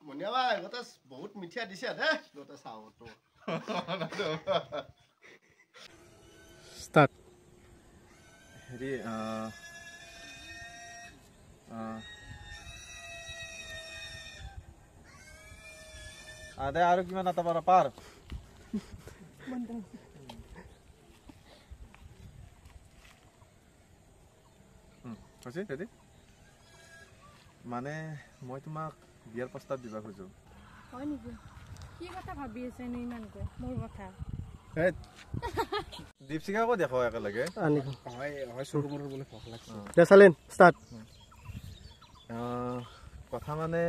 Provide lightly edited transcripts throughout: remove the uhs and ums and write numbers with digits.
মনিয়াবা গতে বহুত মিঠা দিছে দে গতে চাওটো স্টাৰ্ট হেৰি দে আৰু কিমান এটা পাৰ পাৰ মানে মই তোমাক বিয়াৰ প্ৰস্তাৱ দিবা খোজো হয় নেকি কি কথা ভাবি আছে নে ইমানকৈ মোৰ কথা দীপশিখাকো দেখো একেলগে কথা মানে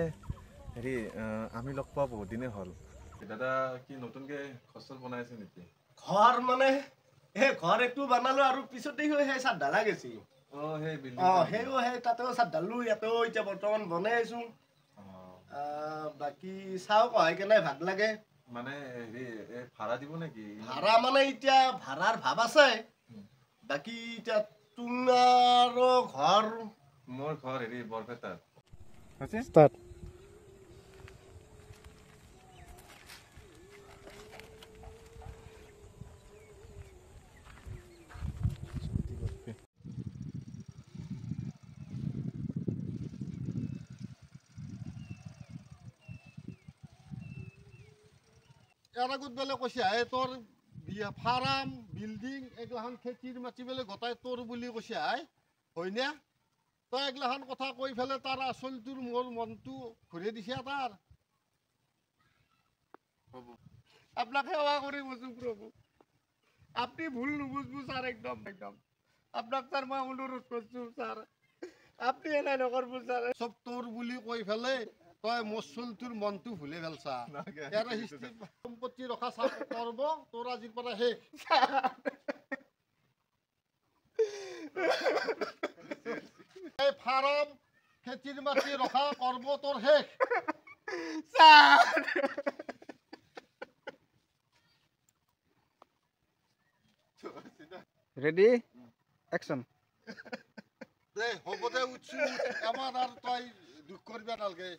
হেৰি আমি লগ পোৱা বহুত দিনেই হ'ল দাদা কি নতুনকে ঘৰ বনাইছে নেকি ঘৰ মানে এই ঘৰ একটু বানালো আৰু পিছতে সেই চাত ঢালা গেছি সেই তাতেও চাত ঢালো ইয়াতেও এতিয়া বৰ্তমান বনাই আছো বাকি চাও কয় কেনে ভাগ লাগে মানে হেৰি ভাড়া দিব নেকি ভাড়া মানে এতিয়া ভাড়াৰ ভাব আছে বাকি এতিয়া তোমাৰ ঘৰ মোৰ ঘৰ হেৰি বৰপেটাত স্টার্ট এরাগুত বেলে কৈছে আই তোর বিয়া ফার্ম বিল্ডিং এগুলাখান খেতির মাটি বেলে গোটাই তোর বুলি কৈছে আই হয়নে তই এগুলাখান কথা কৈ ফেলে তার আসলটোর মোর মনটো ঘুরে দিছে তার আপনাকে সেবা করে বসু প্রভু আপনি ভুল নুবুঝবো স্যার একদম একদম আপনার স্যার মই অনুরোধ করছো স্যার আপনি এনে নকরবো স্যার সব তোর বুলি কৈ ফেলে তই মসলটোৰ মনটো ভুলে ফেলছা ইয়াৰ হিষ্ট্ৰী সম্পত্তি ৰখা চাপ কৰব তোৰ আজিৰ পৰা শেষ এই ফাৰ্ম খেতিৰ মাটি ৰখা কৰব তোৰ শেষ ৰেডি অ্যাকশন দে হ'ব দে উঠছো আমাৰ আৰু তই দুখ কৰিব নালাগে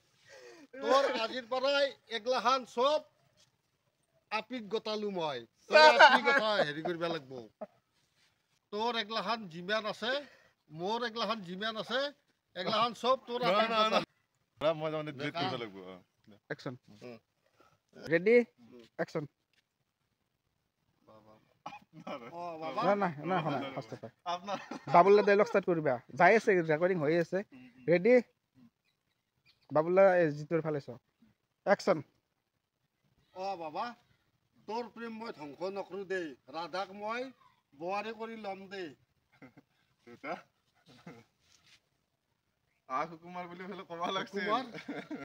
তোৰ আজিৰ পৰাই এগলাখান চব আপিত গতালো মই আপনি কথা হেৰি কৰিব লাগিব তোৰ এগলাখান যিমান আছে মোৰ এগলাখান যিমান আছে এগলাখান চব তোৰ মই তাৰমানে ডিলিট কৰিব লাগিব অ্যাকশন রেডি অ্যাকশন না না না না ফার্স্ট অফ আপনার বাবুল্লা ডায়লগ স্টার্ট করবা যাই আছে রেকর্ডিং হয়ে আছে রেডি বাবুল্লা জিতুর ফালে চ অ্যাকশন বাবা তোৰ প্ৰেম মই ধ্বংস নকৰো দেই ৰাধাক মই বোৱাৰী কৰি ল'ম দেই সুকুমাৰ বুলি ক'ব লাগিছিল